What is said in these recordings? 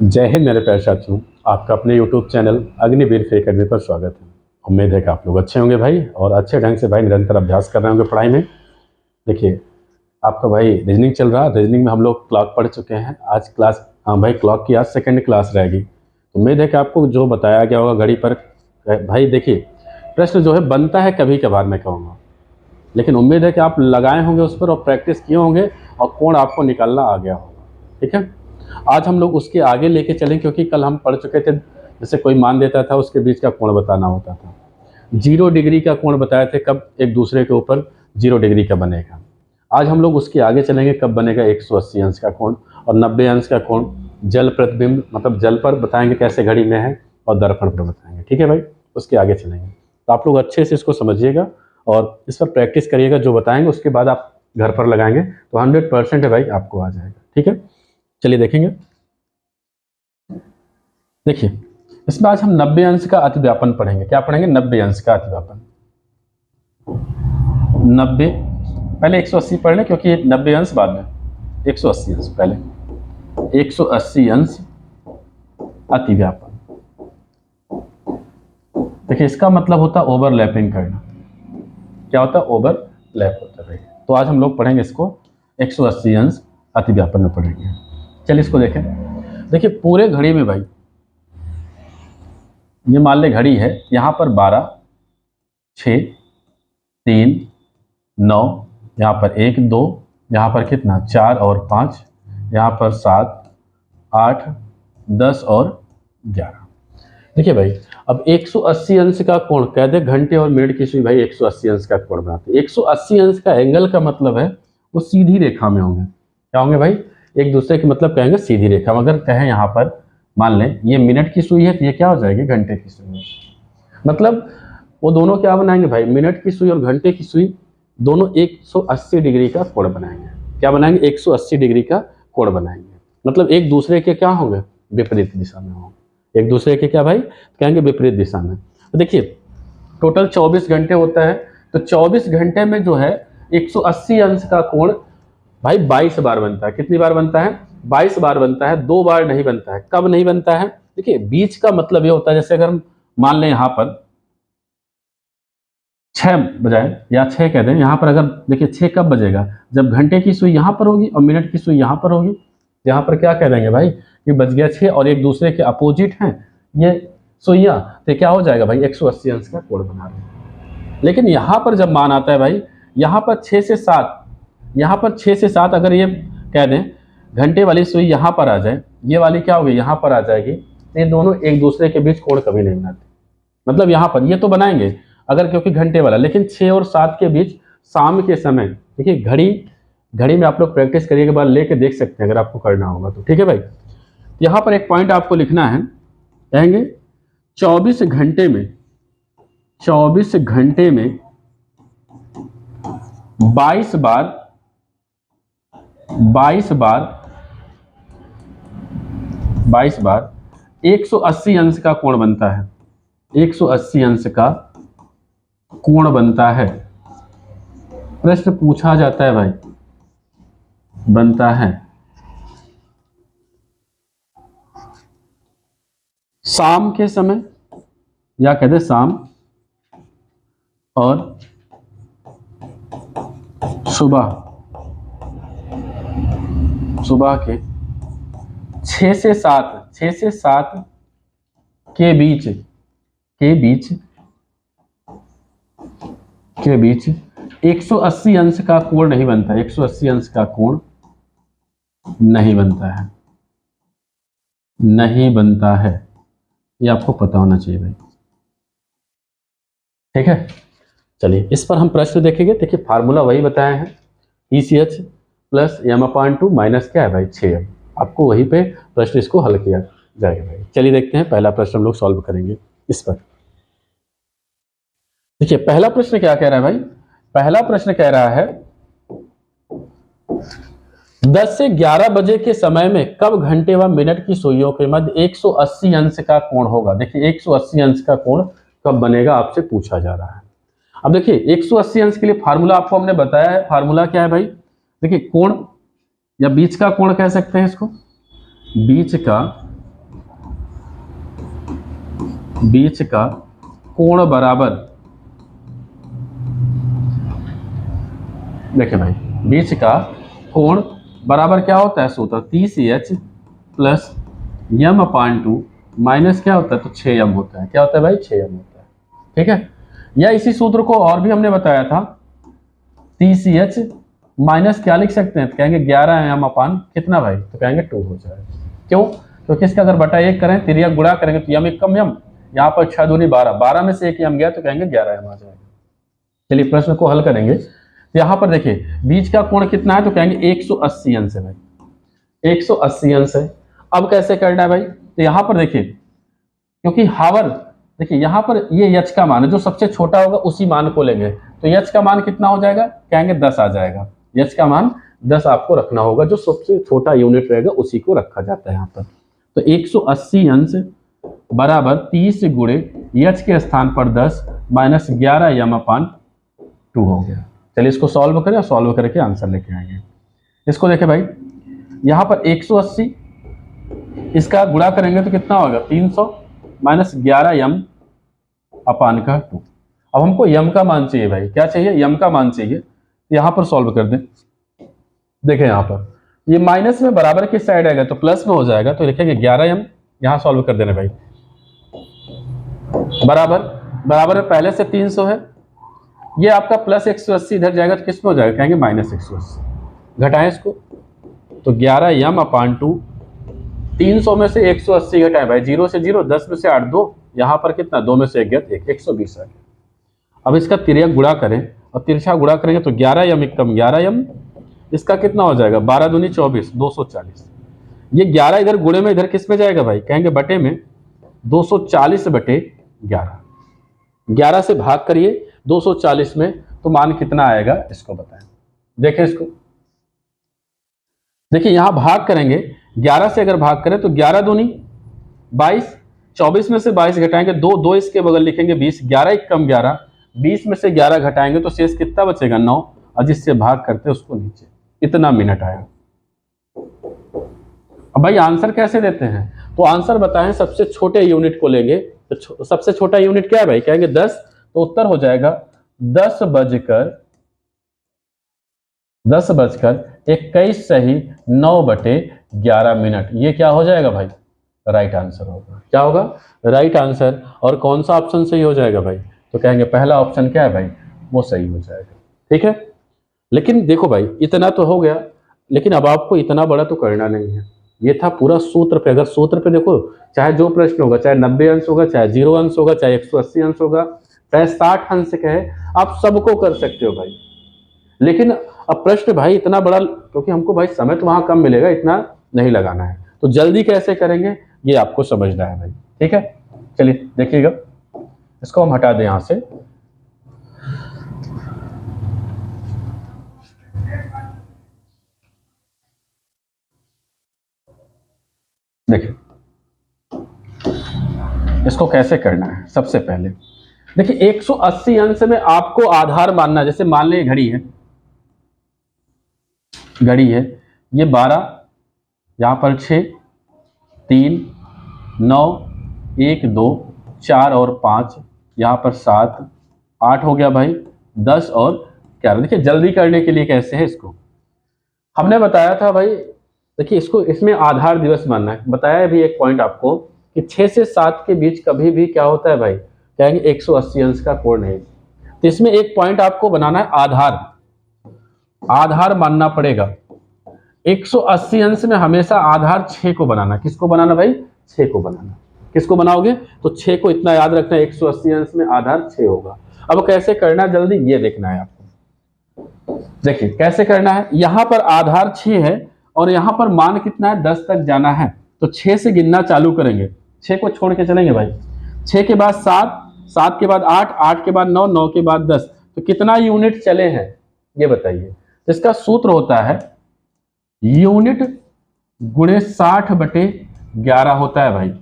जय हिंद मेरे प्यारे साथियों। आपका अपने YouTube channel Agniveer free academy पर स्वागत है। उम्मीद है कि आप लोग अच्छे होंगे भाई, और अच्छे ढंग से भाई निरंतर अभ्यास कर रहे होंगे पढ़ाई में। देखिए, आपका भाई रीजनिंग चल रहा है। रीजनिंग में हम लोग क्लॉक पढ़ चुके हैं। आज क्लास, हाँ भाई, क्लॉक की आज सेकंड क्लास रहेगी। तो उम्मीद है कि आपको जो बताया गया होगा घड़ी पर, भाई देखिए, प्रश्न जो है बनता है कभी कभार, मैं कहूँगा, लेकिन उम्मीद है कि आप लगाए होंगे उस पर और प्रैक्टिस किए होंगे और कोण आपको निकालना आ गया होगा। ठीक है, आज हम लोग उसके आगे लेके चलें, क्योंकि कल हम पढ़ चुके थे, जैसे कोई मान देता था उसके बीच का कोण बताना होता था। 0 डिग्री का कोण बताए थे, कब एक दूसरे के ऊपर 0 डिग्री का बनेगा। आज हम लोग उसके आगे चलेंगे, कब बनेगा 180 अंश का कोण और 90 अंश का कोण। जल प्रतिबिंब मतलब जल पर बताएंगे कैसे घड़ी में है, और दर्पण पर बताएंगे। ठीक है भाई, उसके आगे चलेंगे। तो आप लोग अच्छे से इसको समझिएगा और इस पर प्रैक्टिस करिएगा। जो बताएंगे उसके बाद आप घर पर लगाएंगे तो 100% है भाई, आपको आ जाएगा। ठीक है, चलिए देखेंगे। देखिए, इसमें आज हम 90 अंश का अतिव्यापन पढ़ेंगे। क्या पढ़ेंगे? 90 अंश का अतिव्यापन। 90, पहले 180 पढ़ लें, क्योंकि 90 अंश बाद में। 180 अंश पहले, 180 अंश अतिव्यापन। देखिए, इसका मतलब होता है ओवरलैपिंग करना। क्या होता है? ओवरलैप होता है भाई। तो आज हम लोग पढ़ेंगे इसको 180 अंश अतिव्यापन में पढ़ेंगे। चलिए इसको देखें। देखिए, पूरे घड़ी में भाई, ये मान ले घड़ी है, यहाँ पर 12, 6, 3, 9, यहाँ पर 1, 2, यहाँ पर कितना 4 और 5, यहाँ पर 7, 8, 10 और 11। देखिए भाई, अब 180 अंश का कोण कह दे, घंटे और मिनट की सुई भाई 180 अंश का कोण बनाते हैं। 180 अंश का एंगल का मतलब है वो सीधी रेखा में होंगे। क्या होंगे भाई? एक दूसरे के मतलब कहेंगे सीधी रेखा। अगर कहें यहाँ पर, मान लें ये मिनट की सुई है, तो ये क्या हो जाएगी? घंटे की सुई। मतलब वो दोनों क्या बनाएंगे भाई? मिनट की सुई और घंटे की सुई दोनों 180 डिग्री का कोण बनाएंगे। क्या बनाएंगे? 180 डिग्री का कोण बनाएंगे। मतलब एक दूसरे के क्या होंगे? विपरीत दिशा में होंगे। एक दूसरे के क्या भाई? कहेंगे विपरीत दिशा में। तो देखिए, टोटल 24 घंटे होता है, तो 24 घंटे में जो है 180 अंश का कोण भाई 22 बार बनता है। कितनी बार बनता है? 22 बार बनता है। 2 बार नहीं बनता है। कब नहीं बनता है? देखिए, बीच का मतलब ये होता है, जैसे अगर हम मान लें यहाँ पर 6 बजाए या 6 कह दें, यहाँ पर अगर देखिए 6 कब बजेगा? जब घंटे की सुई यहाँ पर होगी और मिनट की सुई यहाँ पर होगी। यहाँ पर क्या कह देंगे भाई? कि बज गया 6 और एक दूसरे के अपोजिट हैं ये सुइयाँ, तो क्या हो जाएगा भाई? 180 अंश का कोण बना रहे हैं। लेकिन यहाँ पर जब मान आता है भाई, यहाँ पर 6 से 7, यहाँ पर 6 से 7 अगर ये कह दें घंटे वाली सुई यहाँ पर आ जाए, ये वाली क्या होगी? यहाँ पर आ जाएगी। ये दोनों एक दूसरे के बीच कोण कभी नहीं बनाते। मतलब यहाँ पर ये तो बनाएंगे अगर, क्योंकि घंटे वाला, लेकिन 6 और 7 के बीच शाम के समय, देखिए घड़ी में आप लोग प्रैक्टिस करिए के बाद लेके देख सकते हैं अगर आपको करना होगा तो। ठीक है भाई, यहाँ पर एक पॉइंट आपको लिखना है। कहेंगे 24 घंटे में 22 बार 180 अंश का कोण बनता है। 180 अंश का कोण बनता है। प्रश्न पूछा जाता है भाई, बनता है शाम के समय, या कहते शाम और सुबह के 6 से 7 के बीच 180 अंश का कोण नहीं बनता। 180 अंश का कोण नहीं बनता है। ये आपको पता होना चाहिए भाई। ठीक है, चलिए इस पर हम प्रश्न देखेंगे। देखिए, फार्मूला वही बताए हैं, ECH प्लस m/2 माइनस क्या है भाई? 6m। आपको वहीं पे प्रश्न इसको हल किया जाएगा भाई। चलिए देखते हैं, पहला प्रश्न हम लोग सॉल्व करेंगे इस पर। देखिए, पहला प्रश्न क्या कह रहा है भाई? पहला प्रश्न कह रहा है 10 से 11 बजे के समय में कब घंटे व मिनट की सुइयों के मध्य 180 अंश का कोण होगा? देखिए, 180 अंश का कोण कब बनेगा आपसे पूछा जा रहा है। अब देखिए, 180 अंश के लिए फार्मूला आपको हमने बताया है। फार्मूला क्या है भाई? देखिए, कोण या बीच का कोण कह सकते हैं इसको, बीच का बीच का कोण बराबर, देखिए भाई बीच का कोण बराबर क्या होता है सूत्र 30H प्लस यम अपान 2 माइनस क्या होता है तो 6m होता है। क्या होता है भाई 6m होता है। ठीक है, या इसी सूत्र को और भी हमने बताया था 30H माइनस क्या लिख सकते हैं तो कहेंगे 11m अपान कितना भाई तो कहेंगे 2 हो जाएगा। क्यों, क्योंकि इसका अगर बटा 1 करें तिरिया गुणा करेंगे तो यम एक कम यम, यहाँ पर 6 दूनी 12, 12 में से 1 यम गया तो कहेंगे 11m आ जाएगा। चलिए प्रश्न को हल करेंगे। यहाँ पर देखिए बीच का कोण कितना है तो कहेंगे 180 अंश है भाई, 180 अंश है। अब कैसे करना है भाई तो यहाँ पर देखिए क्योंकि हावर देखिए यहाँ पर ये यच का मान है, जो सबसे छोटा होगा उसी मान को लेंगे तो यच का मान कितना हो जाएगा कहेंगे 10 आ जाएगा। यच का मान 10 आपको रखना होगा, जो सबसे छोटा यूनिट रहेगा उसी को रखा जाता है यहाँ पर। तो 180 अंश बराबर 30 गुणे यच के स्थान पर 10 माइनस 11 यम अपान 2 हो गया। चलिए इसको सॉल्व करें और सॉल्व करके आंसर लेके आएंगे। इसको देखें भाई यहाँ पर 180 इसका गुणा करेंगे तो कितना होगा 300 माइनस 11m अपान का 2। अब हमको यम का मान चाहिए भाई, क्या चाहिए यम का मान चाहिए। यहाँ पर सॉल्व कर दें, देखें यहाँ पर ये माइनस में बराबर किस साइड आएगा तो प्लस में हो जाएगा, तो लिखेंगे 11m, यहाँ सॉल्व कर देना भाई बराबर बराबर में पहले से 300 है, ये आपका प्लस 180 इधर जाएगा तो किस में हो जाएगा कहेंगे माइनस 180। घटाएं इसको तो 11m अपान 2, 300 में से 180 घटाएं भाई, 0 से 0, 10 में से 8 2, यहाँ पर कितना 2 में से 1 गया 120 आ गया। अब इसका तिर्यक गुणा करें और तिरछा गुणा करेंगे तो 11m एकम 11m, इसका कितना हो जाएगा 12 दूनी 24, 240। ये 11 इधर गुणे में इधर किस में जाएगा भाई कहेंगे बटे में, 240 बटे 11, 11 से भाग करिए 240 में तो मान कितना आएगा इसको बताएं। देखें इसको, देखिए यहां भाग करेंगे 11 से अगर भाग करें तो 11 दूनी 22, 24 में से 22 घटाएंगे 2, 2 इसके बगल लिखेंगे 20, 11 एक कम 11, 20 में से 11 घटाएंगे तो शेष कितना बचेगा 9, और जिससे भाग करते उसको नीचे, इतना मिनट आया। अब भाई आंसर कैसे देते हैं तो आंसर बताएं, सबसे छोटे यूनिट को लेंगे तो सबसे छोटा यूनिट क्या है भाई कहेंगे 10, तो उत्तर हो जाएगा 10 बजकर 21 सही 9 बटे 11 मिनट। ये क्या हो जाएगा भाई राइट आंसर होगा। क्या होगा राइट आंसर। और कौन सा ऑप्शन सही हो जाएगा भाई तो कहेंगे पहला ऑप्शन क्या है भाई वो सही हो जाएगा। ठीक है, लेकिन देखो भाई इतना तो हो गया, लेकिन अब आपको इतना बड़ा तो करना नहीं है। ये था पूरा सूत्र पे, अगर सूत्र पे देखो चाहे जो प्रश्न होगा, चाहे 90 अंश होगा, चाहे 0 अंश होगा, चाहे 180 अंश होगा, चाहे 60 अंश कहे, आप सबको कर सकते हो भाई। लेकिन अब प्रश्न भाई इतना बड़ा, क्योंकि हमको भाई समय तो वहां कम मिलेगा, इतना नहीं लगाना है, तो जल्दी कैसे करेंगे ये आपको समझना है भाई। ठीक है, चलिए देखिएगा, इसको हम हटा दें यहां से। देखिए इसको कैसे करना है, सबसे पहले देखिए 180 अंश में आपको आधार मानना है। जैसे मान लीजिए घड़ी है, ये 12, यहाँ पर 6, 3, 9, 1, 2, 4 और 5, यहाँ पर 7, 8 हो गया भाई, 10 और 11। देखिए जल्दी करने के लिए कैसे है, इसको हमने बताया था भाई, देखिए इसको इसमें आधार दिवस मानना है। बताया भी एक पॉइंट आपको कि 6 से 7 के बीच कभी भी क्या होता है भाई कहेंगे 180 अंश का कोण है। तो इसमें एक पॉइंट आपको बनाना है, आधार मानना पड़ेगा। 180 अंश में हमेशा आधार 6 को बनाना। किसको बनाना भाई 6 को बनाना। किसको बनाओगे तो 6 को, इतना याद रखना है 180 अंश में आधार 6 होगा। अब कैसे करना जल्दी ये देखना है आपको। देखिए कैसे करना है, यहां पर आधार 6 है और यहां पर मान कितना है 10 तक जाना है, तो 6 से गिनना चालू करेंगे, 6 को छोड़ के चलेंगे भाई। 6 के बाद 7, 7 के बाद 8, 8 के बाद 9, 9 के बाद 10, तो कितना यूनिट चले हैं ये बताइए। इसका सूत्र होता है यूनिट गुणे 60/11 होता है भाई।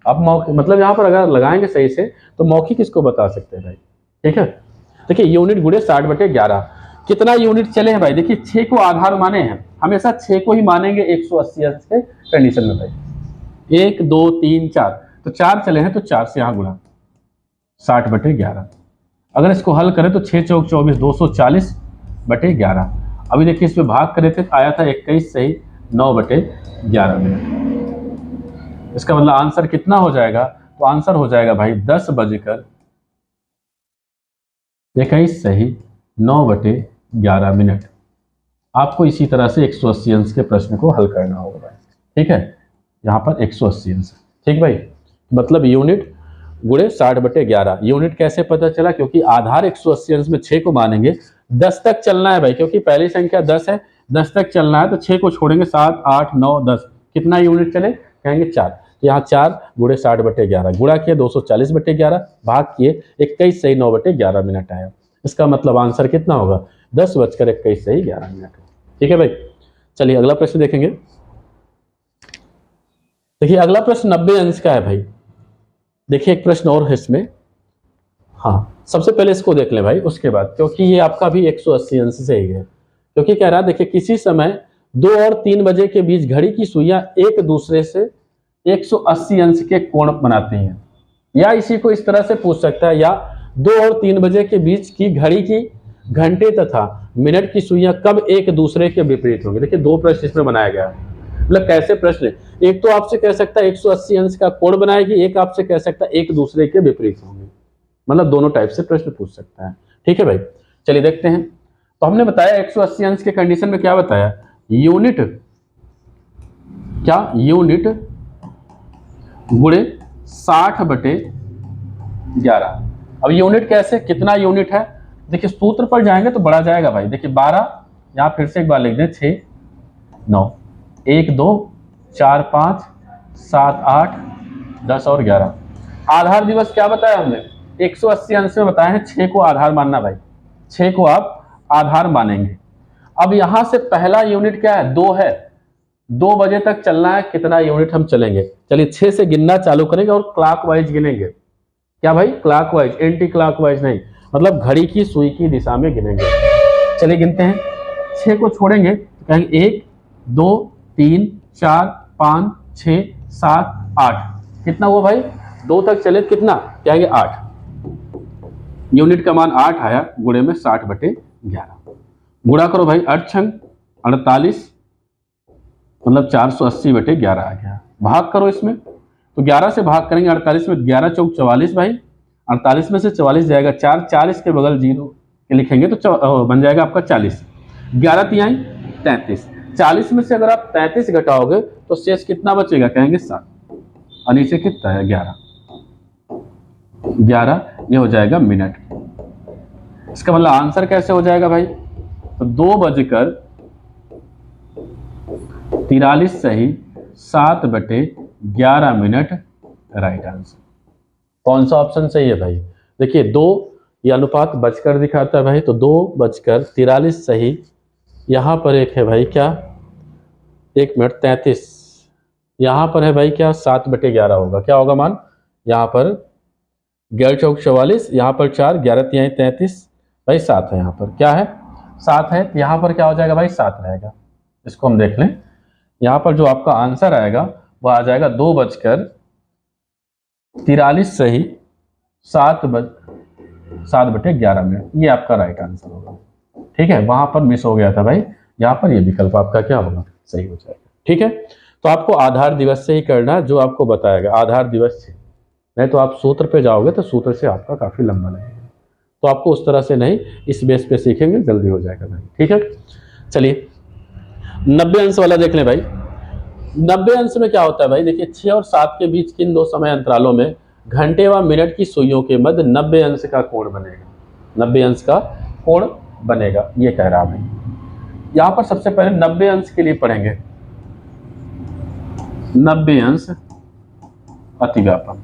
अब मौखिक मतलब यहाँ पर अगर लगाएंगे सही से तो मौखिक इसको बता सकते हैं भाई। ठीक है, देखिए यूनिट गुणे 60/11 कितना यूनिट चले हैं भाई। देखिए 6 को आधार माने हैं, हमेशा 6 को ही मानेंगे 180 अंश के कंडीशन में भाई। 1 2 3 4, तो 4 चले हैं तो 4 से यहाँ गुणा, 60/11। अगर इसको हल करें तो 6 चौक 24, 240/11। अभी देखिए इसमें भाग करे थे, आया था 21 सही 9/11 मिनट। इसका मतलब आंसर कितना हो जाएगा? तो आंसर हो जाएगा भाई 10:21 सही 9/11 मिनट। आपको इसी तरह से 180 अंश के प्रश्न को हल करना होगा भाई, ठीक है। यहाँ पर 180 अंश, ठीक भाई, मतलब यूनिट गुणे 60/11। यूनिट कैसे पता चला? क्योंकि आधार 180 अंश में 6 को मानेंगे, 10 तक चलना है भाई, क्योंकि पहली संख्या 10 है, 10 तक चलना है तो 6 को छोड़ेंगे, 7 8 9 10, कितना यूनिट चले? कहेंगे 4। तो यहाँ 4 गुणे 60/11, गुणा किए 240/11, भाग किए 21 सही 9/11 मिनट आया। इसका मतलब आंसर कितना होगा? 10:21 सही 11 मिनट। ठीक है भाई, चलिए अगला प्रश्न देखेंगे। देखिए अगला प्रश्न 90 अंश का है भाई। देखिए एक प्रश्न और है इसमें, हाँ सबसे पहले इसको देख लें भाई, उसके बाद, क्योंकि ये आपका भी 180 अंश से ही है। क्योंकि कह रहा है देखिए किसी समय 2 और 3 बजे के बीच घड़ी की सुइयां एक दूसरे से 180 अंश के कोण बनाती हैं, या इसी को इस तरह से पूछ सकता है, या 2 और 3 बजे के बीच की घड़ी की घंटे तथा मिनट की सुइयां कब एक दूसरे के विपरीत होंगी। देखिए 2 प्रश्न इसमें बनाया गया है। मतलब कैसे प्रश्न? एक तो आपसे कह सकता है 180 अंश का कोण बनाएगी, एक आपसे कह सकता है एक दूसरे के विपरीत होंगे। मतलब दोनों टाइप से प्रश्न पूछ सकता है। ठीक है भाई, चलिए देखते हैं। तो हमने बताया 180 अंश के कंडीशन में क्या बताया? यूनिट, क्या यूनिट गुणे 60/11। अब यूनिट कैसे, कितना यूनिट है? देखिए सूत्र पर जाएंगे तो बढ़ा जाएगा भाई। देखिए 12, यहां फिर से एक बार लिख दें, 6 9 1 2 4 5 7 8 10 और 11। आधार दिवस क्या बताया हमने? 180 अंश में बताए हैं 6 को आधार मानना भाई, 6 को आप आधार मानेंगे। अब यहां से पहला यूनिट क्या है? 2 है, 2 बजे तक चलना है, कितना यूनिट हम चलेंगे? चलिए 6 से गिनना चालू करेंगे और क्लॉकवाइज गिनेंगे। क्या भाई? क्लॉकवाइज, एंटी क्लॉकवाइज नहीं, मतलब घड़ी की सुई की दिशा में गिनेंगे। चलिए गिनते हैं, 6 को छोड़ेंगे तो कहेंगे 1 2 3 4 5 6 7 8, कितना हुआ भाई? 2 तक चले कितना? क्या है? 8। यूनिट का मान 8 आया, गुणे में 60/11। गुणा करो भाई, 8 छंग 48, मतलब 480/11 आ गया। भाग करो इसमें, तो 11 से भाग करेंगे 48 में, 11 चौक 44 भाई, 48 में से 44 जाएगा 4, 40 के बगल 0 के लिखेंगे तो बन जाएगा आपका 40। 11 तिहाई 33, 40 में से अगर आप 33 घटाओगे तो शेष कितना बचेगा? कहेंगे 7, और नीचे कितना है? 11। 11 ये हो जाएगा मिनट। इसका मतलब आंसर कैसे हो जाएगा भाई? तो 2:43 सही 7/11 मिनट राइट आंसर। कौन सा ऑप्शन सही है भाई? देखिए 2 ये अनुपात बचकर दिखाता है भाई, तो 2:43 सही। यहां पर एक है भाई क्या, 1 मिनट 33, यहां पर है भाई क्या, 7/11 होगा। क्या होगा मान? यहां पर 11 चौक 44, यहाँ पर 4, 11 तिहाई 33 भाई, 7 है। यहाँ पर क्या है? 7 है। यहाँ पर क्या हो जाएगा भाई? 7 रहेगा। इसको हम देख लें, यहाँ पर जो आपका आंसर आएगा वो आ जाएगा 2:43 सही 7/11 मिनट। ये आपका राइट आंसर होगा। ठीक है, वहां पर मिस हो गया था भाई, यहाँ पर ये विकल्प आपका क्या होगा? सही हो जाएगा। ठीक है, तो आपको आधार दिवस से ही करना जो आपको बताएगा, आधार दिवस से। नहीं तो आप सूत्र पे जाओगे तो सूत्र से आपका काफी लंबा लगेगा, तो आपको उस तरह से नहीं, इस बेस पे सीखेंगे, जल्दी हो जाएगा भाई। ठीक है, चलिए 90 अंश वाला देख लें भाई। 90 अंश में क्या होता है भाई? देखिए 6 और 7 के बीच किन 2 समय अंतरालों में घंटे व मिनट की सुइयों के मध्य 90 अंश का कोण बनेगा। 90 अंश का कोण बनेगा, ये कह रहा भाई। यहां पर सबसे पहले 90 अंश के लिए पढ़ेंगे, 90 अंश अतिव्यापन।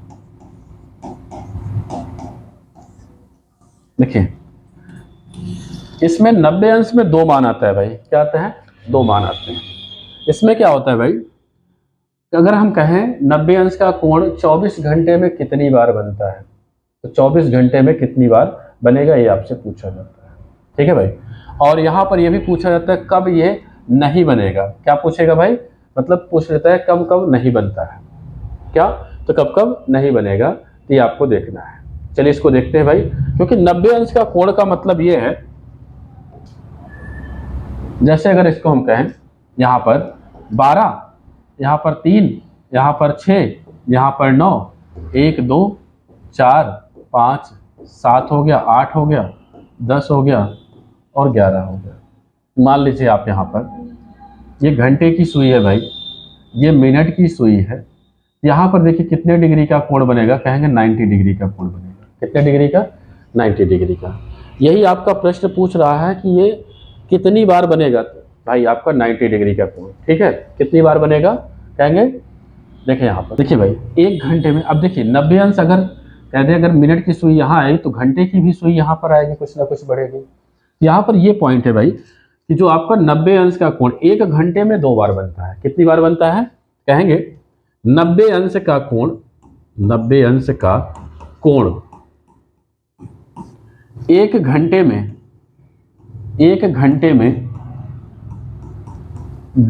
देखिए इसमें 90 अंश में 2 मान आता है भाई। क्या आता है? 2 मान आते हैं। इसमें क्या होता है भाई, अगर हम कहें 90 अंश का कोण 24 घंटे में कितनी बार बनता है, तो 24 घंटे में कितनी बार बनेगा, ये आपसे पूछा जाता है। ठीक है भाई, और यहां पर यह भी पूछा जाता है कब ये नहीं बनेगा। क्या पूछेगा भाई? मतलब पूछ लेता है कब कब नहीं बनता है। क्या, तो कब कब नहीं बनेगा, तो ये आपको देखना है। चलिए इसको देखते हैं भाई, क्योंकि 90 अंश का कोण का मतलब ये है, जैसे अगर इसको हम कहें यहाँ पर 12, यहाँ पर 3, यहाँ पर 6, यहाँ पर 9, 1 2 4 5 7 हो गया, 8 हो गया, 10 हो गया और 11 हो गया। मान लीजिए आप यहाँ पर, ये घंटे की सुई है भाई, ये मिनट की सुई है। यहाँ पर देखिए कितने डिग्री का कोण बनेगा, कहेंगे 90 डिग्री का कोण बनेगा। कितने डिग्री का, 90 डिग्री का। यही आपका प्रश्न पूछ रहा है कि ये कितनी बार बनेगा, भाई आपका 90 डिग्री का कोण, ठीक है, कितनी बार बनेगा, कहेंगे देखिए यहाँ पर, देखिए भाई 1 घंटे में, अब देखिए 90 अंश अगर कह दें, अगर मिनट की सुई यहाँ आई तो घंटे की भी सुई यहाँ पर आएगी, कुछ ना कुछ बढ़ेगी। यहाँ पर ये पॉइंट है भाई कि जो आपका 90 अंश का कोण 1 घंटे में 2 बार बनता है। कितनी बार बनता है, कहेंगे 90 अंश का कोण, 90 अंश का कोण 1 घंटे में, 1 घंटे में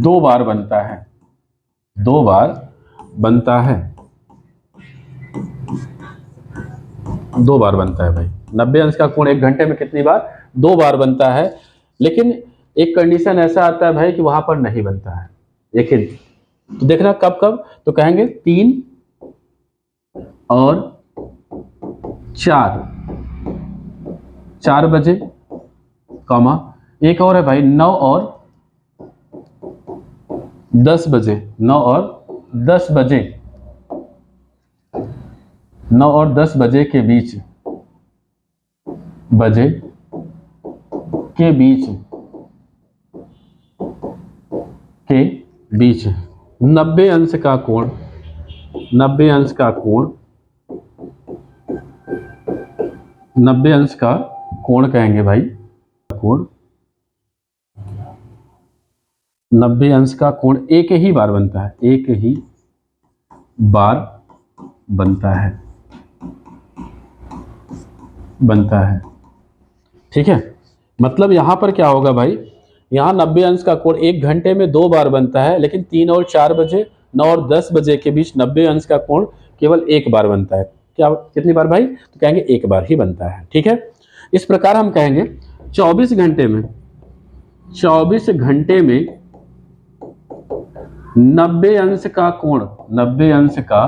2 बार बनता है, 2 बार बनता है, 2 बार बनता है भाई। 90 अंश का कोण 1 घंटे में कितनी बार, 2 बार बनता है। लेकिन एक कंडीशन ऐसा आता है भाई कि वहां पर नहीं बनता है। देखिए तो देखना कब कब, तो कहेंगे 3 और 4 बजे, कॉमा एक और है भाई 9 और 10 बजे, 9 और 10 बजे, 9 और 10 बजे के बीच, बजे के बीच, के बीच 90 अंश का कोण, 90 अंश का कोण, 90 अंश का कोण कहेंगे भाई, कोण 90 अंश का कोण एक ही बार बनता है, एक ही बार बनता है, ठीक है। मतलब यहां पर क्या होगा भाई, यहाँ 90 अंश का कोण 1 घंटे में 2 बार बनता है, लेकिन 3 और 4 बजे, 9 और 10 बजे के बीच 90 अंश का कोण केवल 1 बार बनता है। क्या, कितनी बार भाई, तो कहेंगे 1 बार ही बनता है, ठीक है। इस प्रकार हम कहेंगे 24 घंटे में, 24 घंटे में 90 अंश का कोण, 90 अंश का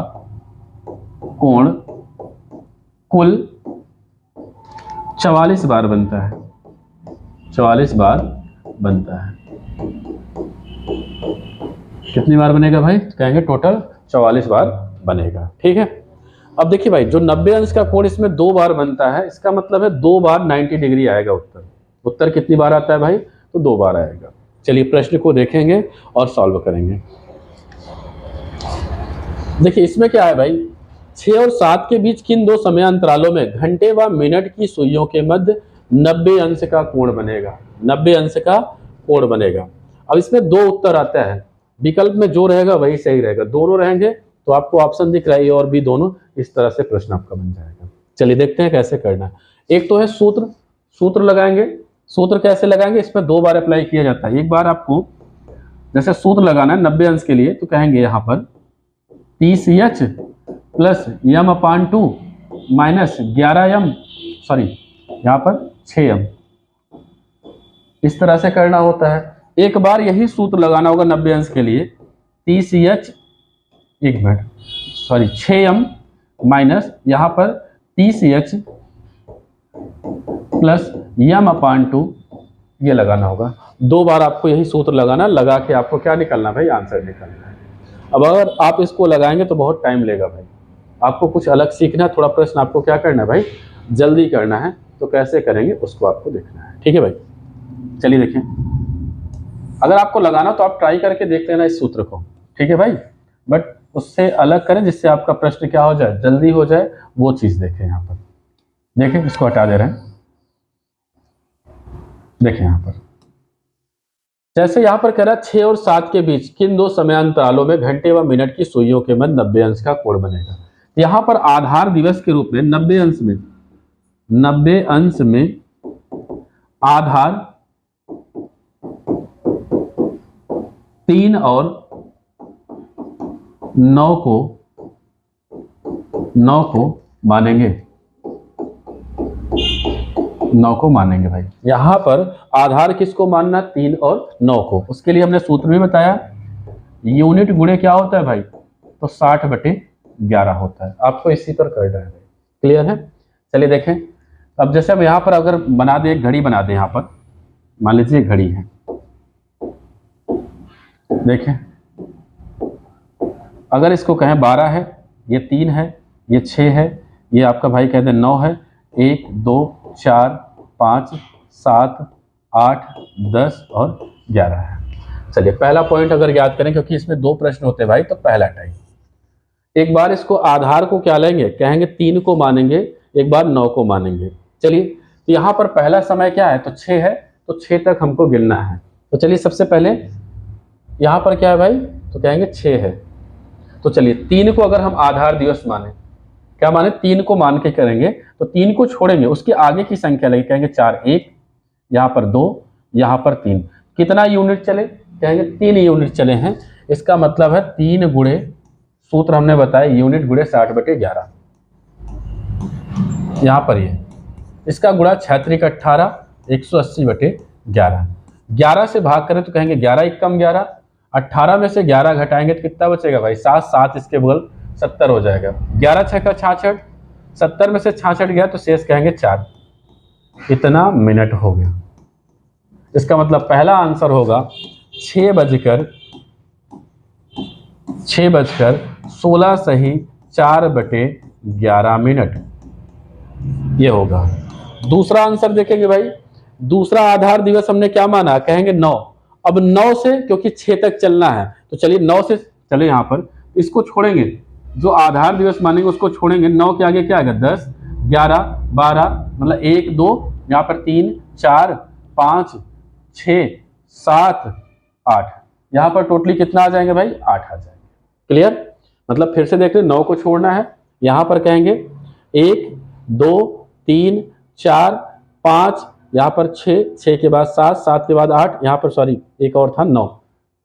कोण कुल 44 बार बनता है, 44 बार बनता है। कितनी बार बनेगा भाई, तो कहेंगे टोटल 44 बार बनेगा, ठीक है। अब देखिए भाई, जो 90 अंश का कोण इसमें 2 बार बनता है, इसका मतलब है 2 बार 90 डिग्री आएगा उत्तर। उत्तर कितनी बार आता है भाई, तो 2 बार आएगा। चलिए प्रश्न को देखेंगे और सॉल्व करेंगे। देखिए इसमें क्या है भाई, 6 और 7 के बीच किन 2 समयांतरालों में घंटे व मिनट की सुइयों के मध्य 90 अंश का कोण बनेगा, 90 अंश का कोण बनेगा। अब इसमें 2 उत्तर आता है, विकल्प में जो रहेगा वही सही रहेगा, दोनों रहेंगे तो आपको ऑप्शन दिख रहा है और भी दोनों, इस तरह से प्रश्न आपका बन जाएगा। चलिए देखते हैं कैसे करना है। एक तो है सूत्र, सूत्र लगाएंगे। सूत्र कैसे लगाएंगे, इसमें 2 बार अप्लाई किया जाता है। एक बार आपको जैसे सूत्र लगाना है 90 अंश के लिए, तो कहेंगे यहाँ पर 30H plus m/2 minus 11m, sorry यहाँ पर 6m, इस तरह से करना होता है। एक बार यही सूत्र लगाना होगा 90 अंश के लिए, 30H, एक मिनट, सॉरी 6m माइनस यहाँ पर 30H प्लस m/2, ये लगाना होगा। 2 बार आपको यही सूत्र लगाना, लगा के आपको क्या निकालना भाई, आंसर निकालना है। अब अगर आप इसको लगाएंगे तो बहुत टाइम लेगा भाई, आपको कुछ अलग सीखना है, थोड़ा प्रश्न आपको क्या करना है भाई, जल्दी करना है। तो कैसे करेंगे उसको आपको देखना है, ठीक है भाई। चलिए देखें, अगर आपको लगाना तो आप ट्राई करके देख लेना इस सूत्र को, ठीक है भाई, बट उससे अलग करें जिससे आपका प्रश्न क्या हो जाए, जल्दी हो जाए, वो चीज देखें। यहाँ पर देखें, इसको हटा दे रहे हैं। देखें यहाँ पर, जैसे यहाँ पर कह रहा है 6 और 7 के बीच किन 2 समयांतरालों में घंटे व मिनट की सुइयों के मध्य 90 अंश का कोण बनेगा। यहाँ पर आधार दिवस के रूप में 90 अंश में, 90 अंश में आधार 3 और 9 को 9 को मानेंगे, 9 को मानेंगे भाई। यहां पर आधार किसको मानना, 3 और 9 को। उसके लिए हमने सूत्र भी बताया, यूनिट गुणे क्या होता है भाई, तो 60/11 होता है। आपको इसी पर करना है, क्लियर है। चलिए देखें, अब जैसे हम यहाँ पर अगर बना दें, घड़ी बना दें, यहाँ पर मान लीजिए घड़ी है, देखें अगर इसको कहें 12 है, ये 3 है, ये 6 है, ये आपका भाई कहते हैं 9 है, 1 2 4 5 7 8 10 और 11 है। चलिए पहला पॉइंट अगर याद करें, क्योंकि इसमें 2 प्रश्न होते हैं भाई, तो पहला टाइप, एक बार इसको आधार को क्या लेंगे, कहेंगे 3 को मानेंगे, एक बार 9 को मानेंगे। चलिए तो यहाँ पर पहला समय क्या है, तो 6 है, तो 6 तक हमको गिनना है। तो चलिए सबसे पहले यहाँ पर क्या है भाई, तो कहेंगे 6 है। तो चलिए 3 को अगर हम आधार दिवस माने, क्या माने, 3 को मान के करेंगे, तो 3 को छोड़ेंगे, उसके आगे की संख्या लगी, कहेंगे 4, 1 यहाँ पर 2, यहाँ पर 3, कितना यूनिट चले, कहेंगे 3 यूनिट चले हैं। इसका मतलब है 3 गुणे, सूत्र हमने बताया, यूनिट गुणे 60/11। यहाँ पर ये इसका गुणा 6 × 18 180/11। 11 से भाग करें तो कहेंगे 11 × 11, 18 में से 11 घटाएंगे तो कितना बचेगा भाई, 7, 7 इसके बगल 70 हो जाएगा। 11 × 6 = 66, 70 में से 66 गया तो शेष कहेंगे 4, इतना मिनट हो गया। इसका मतलब पहला आंसर होगा 6:16 ये होगा। दूसरा आंसर देखेंगे भाई, दूसरा आधार दिवस हमने क्या माना, कहेंगे 9। अब 9 से, क्योंकि 6 तक चलना है, तो चलिए 9 से चले, यहाँ पर इसको छोड़ेंगे, जो आधार दिवस मानेंगे उसको छोड़ेंगे। 9 के आगे क्या आएगा, 10 11 12, मतलब 1 2, यहाँ पर 3 4 5 6 7 8, यहाँ पर टोटली कितना आ जाएंगे भाई, 8 आ जाएंगे। क्लियर, मतलब फिर से देख लें, 9 को छोड़ना है, यहाँ पर कहेंगे 1 2 3 4 5, यहाँ पर 6, 6 के बाद 7, 7 के बाद 8, यहाँ पर सॉरी एक और था 9,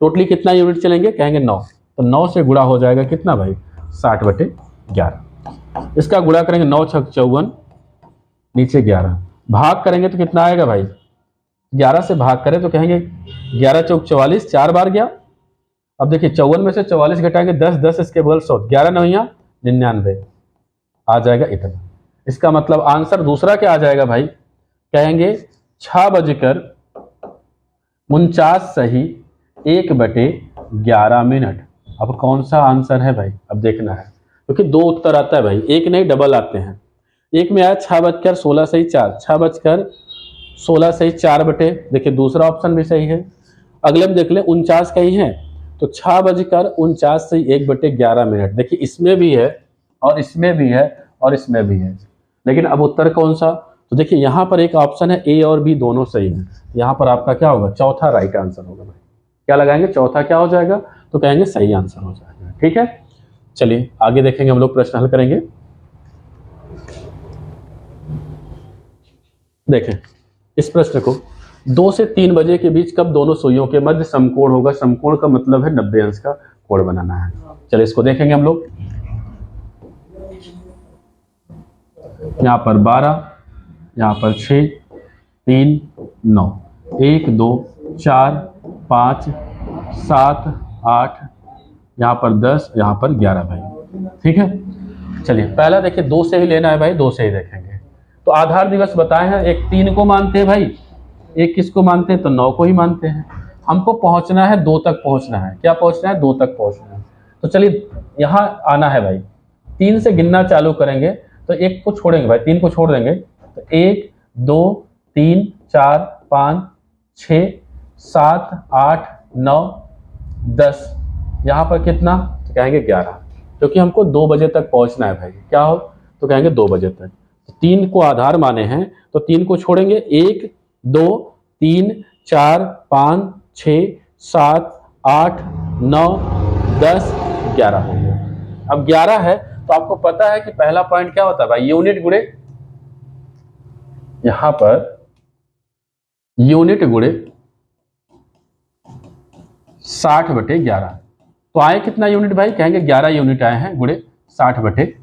टोटली कितना यूनिट चलेंगे, कहेंगे 9। तो 9 से गुणा हो जाएगा कितना भाई, 60/11। इसका गुणा करेंगे, 9 × 6 = 54, नीचे 11, भाग करेंगे तो कितना आएगा भाई, 11 से भाग करें तो कहेंगे 11 × 4 = 44, 4 बार गया। अब देखिए 54 में से 44 घटाएंगे, 10 10 इसके बगल 100, 11 9 99 आ जाएगा इतना। इसका मतलब आंसर दूसरा क्या आ जाएगा भाई, कहेंगे 6:49 सही 1/11। अब कौन सा आंसर है भाई, अब देखना है, क्योंकि 2 उत्तर आता है भाई, एक नहीं डबल आते हैं। एक में आया 6:16 सही 4, 6:16 सही 4 देखिए दूसरा ऑप्शन भी सही है। अगले में देख ले 49 कहीं है, तो 6:49 सही 1/11। देखिए इसमें भी है और इसमें भी है और इसमें भी है, लेकिन अब उत्तर कौन सा, तो देखिए यहाँ पर एक ऑप्शन है ए और बी दोनों सही है। यहाँ पर आपका क्या होगा, चौथा राइट आंसर होगा भाई। क्या लगाएंगे, चौथा क्या हो जाएगा, तो कहेंगे सही आंसर हो जाएगा। ठीक है, चलिए आगे देखेंगे, हम लोग प्रश्न हल करेंगे। देखें इस प्रश्न को, 2 से 3 बजे के बीच कब दोनों सुइयों के मध्य समकोण होगा। समकोण का मतलब है 90 अंश का कोण बनाना है। चलिए इसको देखेंगे हम लोग। यहाँ पर 12, यहाँ पर 6 3 9, 1 2 4 5 7 8, यहाँ पर 10, यहाँ पर 11 भाई। ठीक है, चलिए पहला देखिए 2 से ही लेना है भाई, 2 से ही देखेंगे। तो आधार दिवस बताए हैं, एक 3 को मानते हैं भाई, एक किसको मानते हैं, तो 9 को ही मानते हैं। हमको पहुंचना है 2 तक पहुंचना है, क्या पहुंचना है, 2 तक पहुंचना है। तो चलिए यहाँ आना है भाई, 3 से गिनना चालू करेंगे, तो 1 को छोड़ेंगे भाई, 3 को छोड़ देंगे, तो 1 2 3 4 5 6 7 8 9 10, यहाँ पर कितना, तो कहेंगे 11, क्योंकि हमको 2 बजे तक पहुंचना है भाई। क्या हो, तो कहेंगे 2 बजे तक। 3 को आधार माने हैं, तो 3 को छोड़ेंगे, 1 2 3 4 5 6 7 8 9 10 11 हो गया। अब 11 है, तो आपको पता है कि पहला पॉइंट क्या होता है भाई, यूनिट गुणे, यहां पर यूनिट गुणे 60/11। तो आए कितना यूनिट भाई, कहेंगे 11 यूनिट आए हैं गुणे 60/11।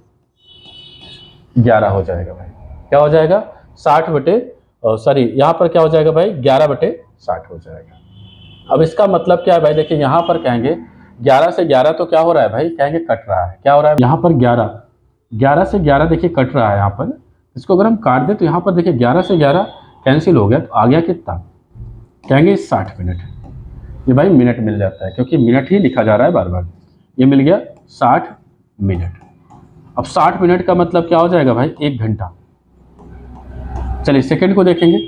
11 हो जाएगा भाई। क्या हो जाएगा? 60 बटे सॉरी यहाँ पर क्या हो जाएगा भाई? 11/60 हो जाएगा। अब इसका मतलब क्या है भाई? देखिए यहाँ पर कहेंगे 11 से 11 तो क्या हो रहा है भाई? कहेंगे कट रहा है। क्या हो रहा है यहाँ पर? 11 से 11 देखिए कट रहा है यहाँ पर। इसको अगर हम काट दें तो यहाँ पर देखिए 11 से 11 कैंसिल हो गया, तो आ गया कितना? कहेंगे 60 मिनट। ये भाई मिनट मिल जाता है क्योंकि मिनट ही लिखा जा रहा है बार बार। ये मिल गया 60 मिनट। अब 60 मिनट का मतलब क्या हो जाएगा भाई? 1 घंटा। चलिए सेकंड को देखेंगे।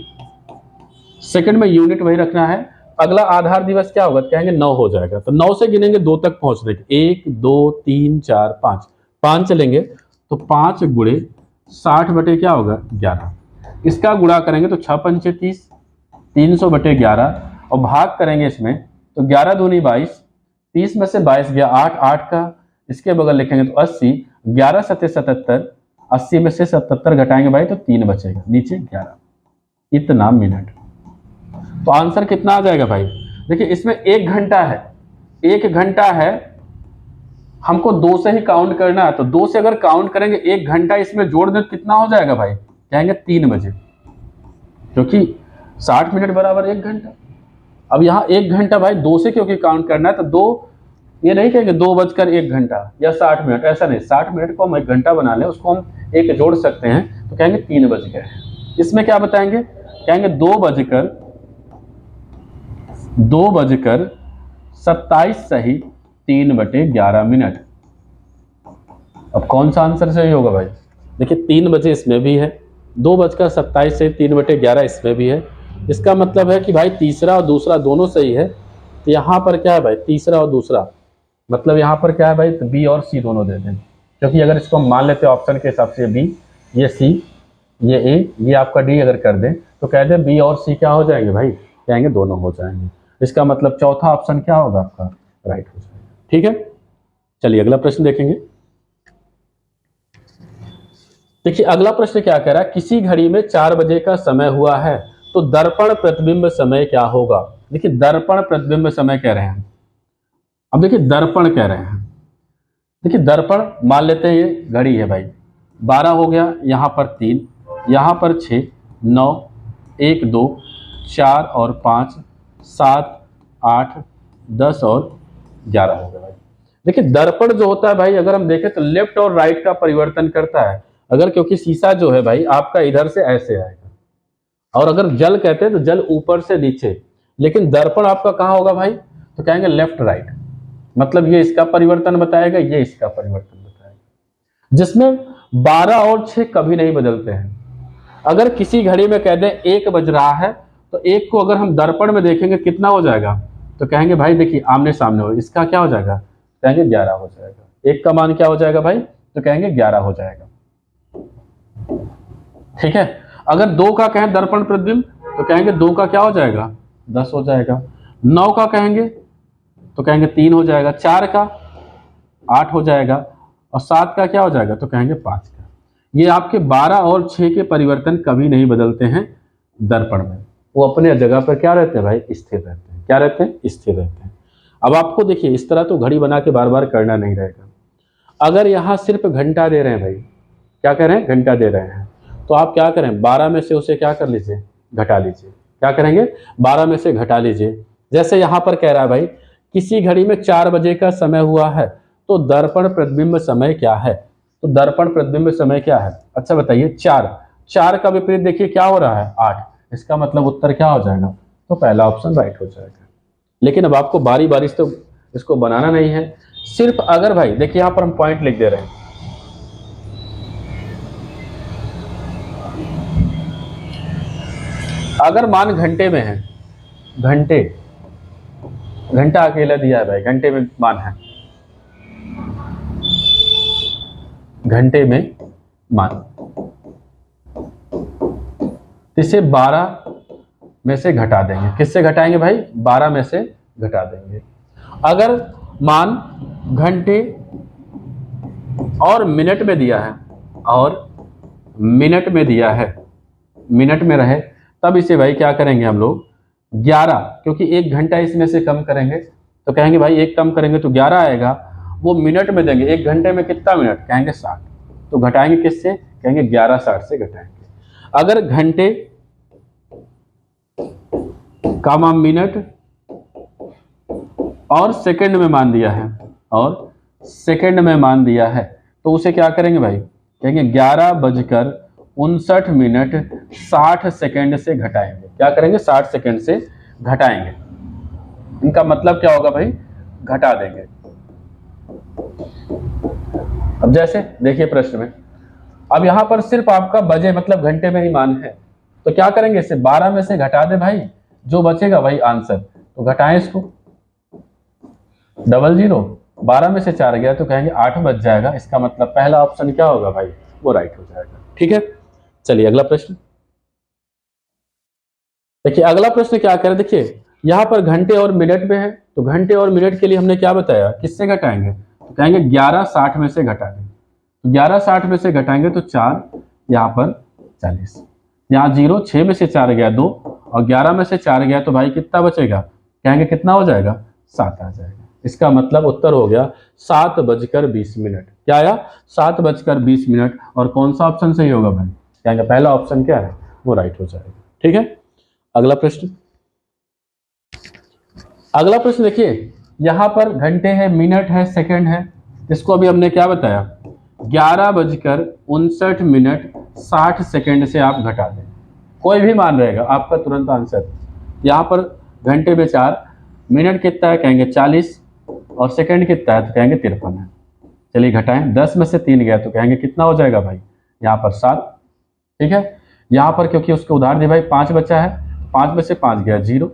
सेकंड में यूनिट वही रखना है। अगला आधार दिवस क्या होगा? कहेंगे 9 हो जाएगा। तो 9 से गिनेंगे 2 तक पहुंचने के, 1 2 3 4 5, 5 चलेंगे तो 5 गुणे 60 बटे क्या होगा? 11। इसका गुणा करेंगे तो 6 पंचे 30, 300 बटे 11 और भाग करेंगे इसमें तो 11 दूनी 22, 30 में से 22 गया 8, 8 का इसके बगल लिखेंगे तो 80, 11 सत्ते 77, 80 में से 77 घटाएंगे भाई तो 3 बचेगा, नीचे 11। इतना मिनट। तो आंसर कितना आ जाएगा भाई? देखिए इसमें 1 घंटा है, 1 घंटा है, हमको 2 से ही काउंट करना है। तो 2 से अगर काउंट करेंगे 1 घंटा इसमें जोड़ दें कितना हो जाएगा भाई? कहेंगे 3 बजे, क्योंकि 60 मिनट बराबर 1 घंटा। अब यहाँ 1 घंटा भाई 2 से क्योंकि काउंट करना है तो 2, ये नहीं कहेंगे 2 बजकर 1 घंटा या 60 मिनट, ऐसा नहीं। 60 मिनट को हम 1 घंटा बना लें, उसको हम 1 जोड़ सकते हैं तो कहेंगे 3 बज गए। इसमें क्या बताएंगे? कहेंगे 2 बजकर 27 सही 3/11 मिनट। अब कौन सा आंसर सही होगा भाई? देखिए 3 बजे इसमें भी है, 2 बजकर 27 सही 3/11 इसमें भी है। इसका मतलब है कि भाई तीसरा और दूसरा दोनों सही है। तो यहाँ पर क्या है भाई? तीसरा और दूसरा, मतलब यहाँ पर क्या है भाई? तो बी और सी दोनों दे दें, क्योंकि अगर इसको हम मान लेते हैं ऑप्शन के हिसाब से बी, ये सी, ये ए, ये आपका डी अगर कर दें तो कह दें बी और सी क्या हो जाएंगे भाई? कहेंगे दोनों हो जाएंगे। इसका मतलब चौथा ऑप्शन क्या होगा आपका? राइट हो जाएगा। ठीक है, चलिए अगला प्रश्न देखेंगे। देखिए अगला प्रश्न क्या कह रहा है? किसी घड़ी में 4 बजे का समय हुआ है तो दर्पण प्रतिबिंब समय क्या होगा? देखिए दर्पण प्रतिबिंब समय कह रहे हैं। अब देखिए दर्पण कह रहे हैं, देखिए दर्पण मान लेते हैं ये घड़ी है भाई, 12 हो गया, यहाँ पर 3, यहाँ पर 6, 9, 1 2 4 और 5, 7 8 10 और 11 हो गया भाई। देखिए दर्पण जो होता है भाई, अगर हम देखें तो लेफ्ट और राइट का परिवर्तन करता है। अगर क्योंकि शीशा जो है भाई आपका इधर से ऐसे आएगा, और अगर जल कहते हैं तो जल ऊपर से नीचे, लेकिन दर्पण आपका कहाँ होगा भाई? तो कहेंगे लेफ्ट राइट। मतलब ये इसका परिवर्तन बताएगा, ये इसका परिवर्तन बताएगा, जिसमें 12 और 6 कभी नहीं बदलते हैं। अगर किसी घड़ी में कह दें 1 बज रहा है तो 1 को अगर हम दर्पण में देखेंगे कितना हो जाएगा? तो कहेंगे भाई देखिए आमने सामने हो, इसका क्या हो जाएगा? कहेंगे 11 हो जाएगा। 1 का मान क्या हो जाएगा भाई? तो कहेंगे 11 हो जाएगा। ठीक है, अगर 2 का कहें दर्पण प्रतिबिंब तो कहेंगे 2 का क्या हो जाएगा? 10 हो जाएगा। 9 का कहेंगे तो कहेंगे 3 हो जाएगा। 4 का 8 हो जाएगा, और 7 का क्या हो जाएगा? तो कहेंगे 5 का। ये आपके 12 और 6 के परिवर्तन कभी नहीं बदलते हैं दर्पण में, वो अपने जगह पर क्या रहते हैं भाई? स्थिर रहते हैं। क्या रहते हैं? स्थिर रहते हैं। अब आपको देखिए इस तरह तो घड़ी बना के बार बार करना नहीं रहेगा। अगर यहाँ सिर्फ घंटा दे रहे हैं भाई, क्या कह रहे हैं? घंटा दे रहे हैं, तो आप क्या करें? 12 में से उसे क्या कर लीजिए? घटा लीजिए। क्या करेंगे? 12 में से घटा लीजिए। जैसे यहाँ पर कह रहा है भाई किसी घड़ी में 4 बजे का समय हुआ है तो दर्पण प्रतिबिंब समय क्या है? तो दर्पण प्रतिबिंब समय क्या है? अच्छा बताइए, 4 का विपरीत देखिए क्या हो रहा है? 8। इसका मतलब उत्तर क्या हो जाएगा? तो पहला ऑप्शन राइट हो जाएगा। लेकिन अब आपको बारी बारी से तो इसको बनाना नहीं है, सिर्फ अगर भाई देखिए यहाँ पर हम पॉइंट लिख दे रहे हैं। अगर मान घंटे में है, घंटा अकेला दिया है भाई, घंटे में मान है, घंटे में मान, इसे 12 में से घटा देंगे। किससे घटाएंगे भाई? 12 में से घटा देंगे। अगर मान घंटे और मिनट में दिया है, और मिनट में दिया है, मिनट में रहे, तब इसे भाई क्या करेंगे हम लोग? 11, क्योंकि 1 घंटा इसमें से कम करेंगे तो कहेंगे भाई 1 कम करेंगे तो 11 आएगा। वो मिनट में देंगे, 1 घंटे में कितना मिनट? कहेंगे 60। तो घटाएंगे किससे? कहेंगे 11:60 से घटाएंगे। अगर घंटे कामा मिनट और सेकंड में मान दिया है, और सेकंड में मान दिया है, तो उसे क्या करेंगे भाई, कहेंगे 11:59 60 सेकंड से घटाएंगे। क्या करेंगे, 60 सेकंड से घटाएंगे। इनका मतलब क्या होगा भाई, घटा देंगे। अब जैसे देखिए प्रश्न में, अब यहां पर सिर्फ आपका बजे मतलब घंटे में ही मान है, तो क्या करेंगे, इसे 12 में से घटा दे भाई, जो बचेगा वही आंसर। तो घटाएं इसको, 00, 12 में से 4 गया तो कहेंगे 8 बच जाएगा। इसका मतलब पहला ऑप्शन क्या होगा भाई, वो राइट हो जाएगा। ठीक है, चलिए अगला प्रश्न देखिए। अगला प्रश्न क्या करें, देखिए यहां पर घंटे और मिनट में है, तो घंटे और मिनट के लिए हमने क्या बताया, किससे घटाएंगे, तो कहेंगे 11:60 में से घटा देंगे। तो 11:60 में से घटाएंगे तो 4, यहाँ पर 40, यहाँ 0, 6 में से 4 गया 2, और 11 में से 4 गया तो भाई कितना बचेगा, कहेंगे कितना हो जाएगा, 7 आ जाएगा। इसका मतलब उत्तर हो गया 7:20। क्या आया, 7:20। और कौन सा ऑप्शन सही होगा भाई, कहेंगे पहला ऑप्शन क्या है, वो राइट हो जाएगा। ठीक है, अगला प्रश्न। अगला प्रश्न देखिए, यहां पर घंटे है, मिनट है, सेकंड है, इसको अभी हमने क्या बताया, 11:59 60 सेकंड से आप घटा दें, कोई भी मान रहेगा आपका तुरंत आंसर। यहाँ पर घंटे में 4, मिनट कितना है, कहेंगे 40, और सेकंड कितना है, तो कहेंगे 53 है। चलिए घटाएं, 10 में से 3 गया तो कहेंगे कितना हो जाएगा भाई, यहाँ पर 7। ठीक है, यहाँ पर क्योंकि उसको उधार दिया भाई, 5 बचा है, 5 में से 5 गया 0,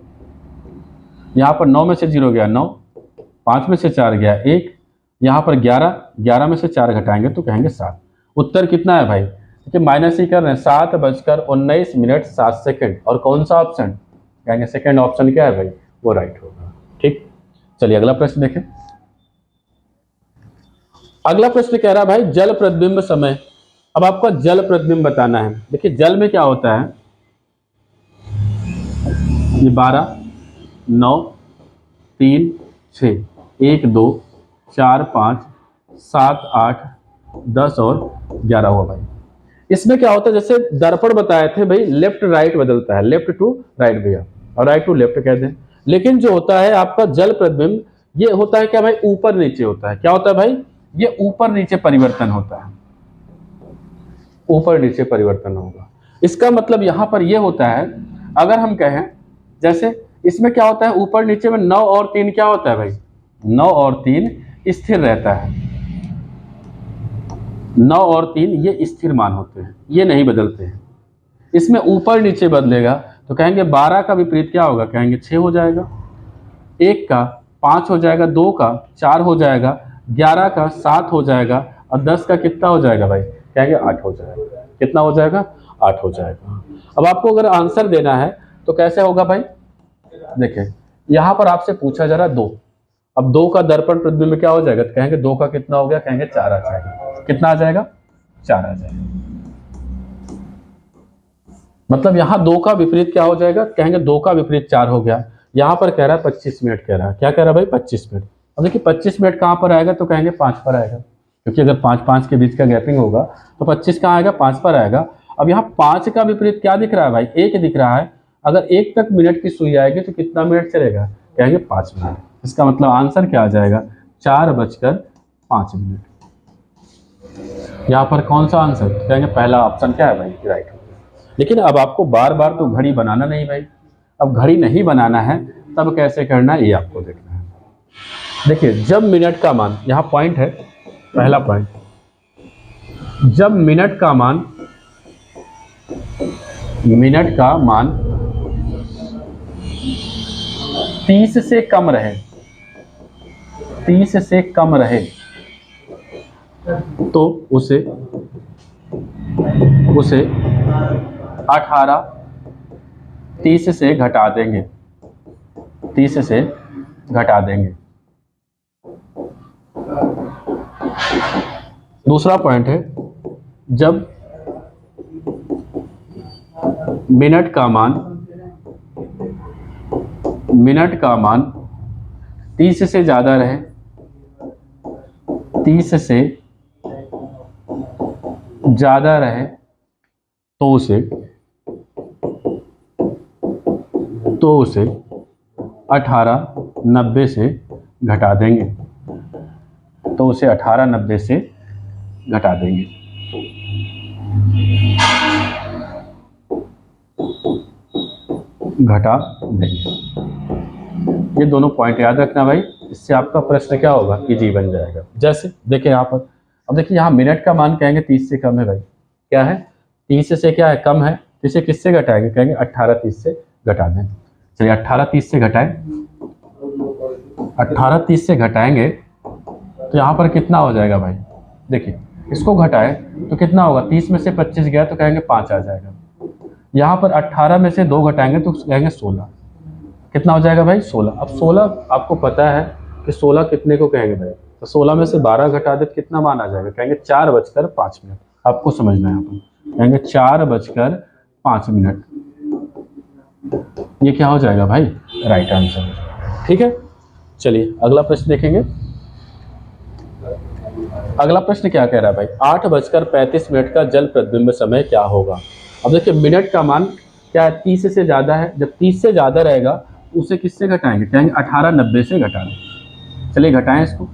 यहाँ पर 9 में से 0 गया 9, 5 में से 4 गया 1, यहाँ पर 11 में से 4 घटाएंगे तो कहेंगे 7। उत्तर कितना है भाई, देखिए माइनस ही कर रहे हैं, 7:19 7 सेकंड। और कौन सा ऑप्शन, कहेंगे सेकंड ऑप्शन क्या है भाई, वो राइट होगा। ठीक, चलिए अगला प्रश्न देखें। अगला प्रश्न कह रहा है भाई जल प्रतिबिंब समय। अब आपको जल प्रतिबिंब बताना है। देखिए जल में क्या होता है, ये 12 9 3 6 1 2 4 5 7 8 10 और 11 हुआ भाई। इसमें क्या होता है, जैसे दर्पण बताए थे भाई, लेफ्ट राइट बदलता है, लेफ्ट टू राइट भैया, और राइट टू लेफ्ट कहते हैं। लेकिन जो होता है आपका जल प्रतिबिंब, ये होता है क्या भाई, ऊपर नीचे होता है। क्या होता है भाई, ये ऊपर नीचे परिवर्तन होता है, ऊपर नीचे परिवर्तन होगा। इसका मतलब यहां पर ये होता है, अगर हम कहें जैसे इसमें क्या होता है, ऊपर नीचे में 9 और 3 क्या होता है भाई, 9 और 3 स्थिर रहता है। 9 और 3 ये स्थिर मान होते हैं, ये नहीं बदलते हैं। इसमें ऊपर नीचे बदलेगा तो कहेंगे 12 का विपरीत क्या होगा, कहेंगे 6 हो जाएगा, 1 का 5 हो जाएगा, 2 का 4 हो जाएगा, 11 का 7 हो जाएगा, और 10 का कितना हो जाएगा भाई, कहेंगे 8 हो जाएगा। कितना हो जाएगा, 8 हो जाएगा। अब आपको अगर आंसर देना है तो कैसे होगा भाई, देखिए यहां पर आपसे पूछा जा रहा 2, अब 2 का दर्पण प्रतिबिंब क्या हो जाएगा, तो कहेंगे 2 का कितना हो गया, कहेंगे 4 आ जाएगा। कितना आ जाएगा, 4 आ जाएगा। मतलब यहाँ 2 का विपरीत क्या हो जाएगा, कहेंगे 2 का विपरीत 4 हो गया। यहाँ पर कह रहा है 25 मिनट कह रहा है, क्या कह रहा है भाई, 25 मिनट। अब देखिए 25 मिनट कहाँ पर आएगा, तो कहेंगे 5 पर आएगा, क्योंकि अगर 5 के बीच का गैपिंग होगा तो 25 कहाँ आएगा, 5 पर आएगा। अब यहाँ 5 का विपरीत क्या दिख रहा है भाई, 1 दिख रहा है। अगर 1 तक मिनट की सुई आएगी तो कितना मिनट चलेगा, कहेंगे 5 मिनट। इसका मतलब आंसर क्या आ जाएगा, 4:05। यहाँ पर कौन सा आंसर, कहेंगे पहला ऑप्शन क्या है भाई, राइट। लेकिन अब आपको बार बार तो घड़ी बनाना नहीं भाई, अब घड़ी नहीं बनाना है तब कैसे करना है ये आपको देखना है। देखिए जब मिनट का मान, यहाँ पॉइंट है, पहला पॉइंट, जब मिनट का मान 30 से कम रहे, 30 से कम रहे तो उसे 18 30 से घटा देंगे, 30 से घटा देंगे। दूसरा पॉइंट है, जब मिनट का मान 30 से ज्यादा रहे, 30 से ज़्यादा रहे तो उसे 1890 से घटा देंगे, तो उसे 1890 से घटा देंगे। घटा देंगे। ये दोनों पॉइंट याद रखना भाई, इससे आपका प्रश्न क्या होगा, इजी बन जाएगा। जैसे देखिए यहाँ पर, अब देखिए यहाँ मिनट का मान कहेंगे 30 से कम है भाई, क्या है 30 से क्या है, कम है, तो इसे किससे घटाएंगे, कहेंगे 18 30 से घटा दें। चलिए 18 30 से घटाएं, 18 30 से घटाएंगे तो यहाँ पर कितना हो जाएगा भाई, देखिए इसको घटाएं तो कितना होगा, 30 में से 25 गया तो कहेंगे 5 आ जाएगा। यहाँ पर 18 में से 2 घटाएंगे तो कहेंगे 16, कितना हो जाएगा भाई 16। अब 16 आपको पता है कि 16 कितने को कहेंगे भाई, तो 16 में से 12 घटा दे तो कितना मान आ जाएगा, कहेंगे 4:05। आपको समझना है यहाँ पर, कहेंगे 4:05। ये क्या हो जाएगा भाई, राइट आंसर। ठीक है, चलिए अगला प्रश्न देखेंगे। अगला प्रश्न क्या कह रहा है भाई, 8:35 का जल प्रतिबिंब समय क्या होगा। अब देखिए मिनट का मान क्या है, 30 से ज़्यादा है, जब 30 से ज़्यादा रहेगा तो उसे किससे घटाएंगे, कहेंगे 1890 से घटा दें। चलिए घटाएं इसको,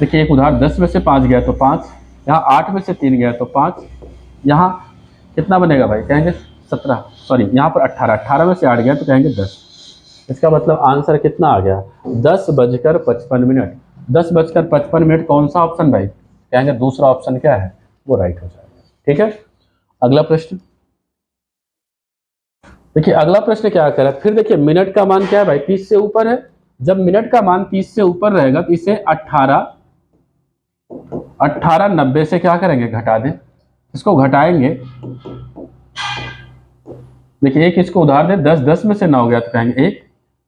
देखिए एक उदाहरण, 10 में से 5 गया तो 5, यहाँ 8 में से 3 गया तो 5, यहाँ कितना बनेगा भाई, कहेंगे 17, सॉरी यहाँ पर 18 में से 8 गया तो कहेंगे 10। इसका मतलब आंसर कितना आ गया, 10:55। 10:55 कौन सा ऑप्शन भाई, कहेंगे दूसरा ऑप्शन क्या है, वो राइट हो जाएगा। ठीक है, अगला प्रश्न देखिए, अगला प्रश्न क्या कह रहा है, फिर देखिए मिनट का मान क्या है भाई, 30 से ऊपर है। जब मिनट का मान 30 से ऊपर रहेगा तो इसे 1890 से क्या करेंगे, घटा दें। इसको घटाएंगे, देखिए एक इसको उदाहरण दे, 10 में से 9 गया तो कहेंगे 1,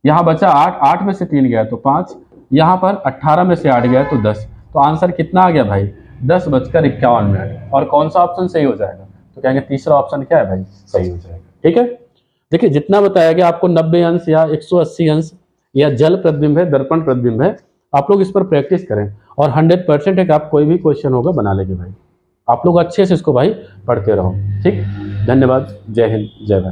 यहाँ बचा 8 में से 3 गया तो 5, यहाँ पर 18 में से 8 गया तो 10। तो आंसर कितना आ गया भाई, 10:51। और कौन सा ऑप्शन सही हो जाएगा, तो कहेंगे तीसरा ऑप्शन क्या है भाई, सही हो जाएगा। ठीक है, देखिए जितना बताया गया आपको 90 अंश या 180 अंश या जल प्रतिबिंब है, दर्पण प्रतिबिंब है, आप लोग इस पर प्रैक्टिस करें और 100% एक आप कोई भी क्वेश्चन होगा बना लेंगे भाई। आप लोग अच्छे से इसको भाई पढ़ते रहो। ठीक, धन्यवाद, जय हिंद, जय भारत।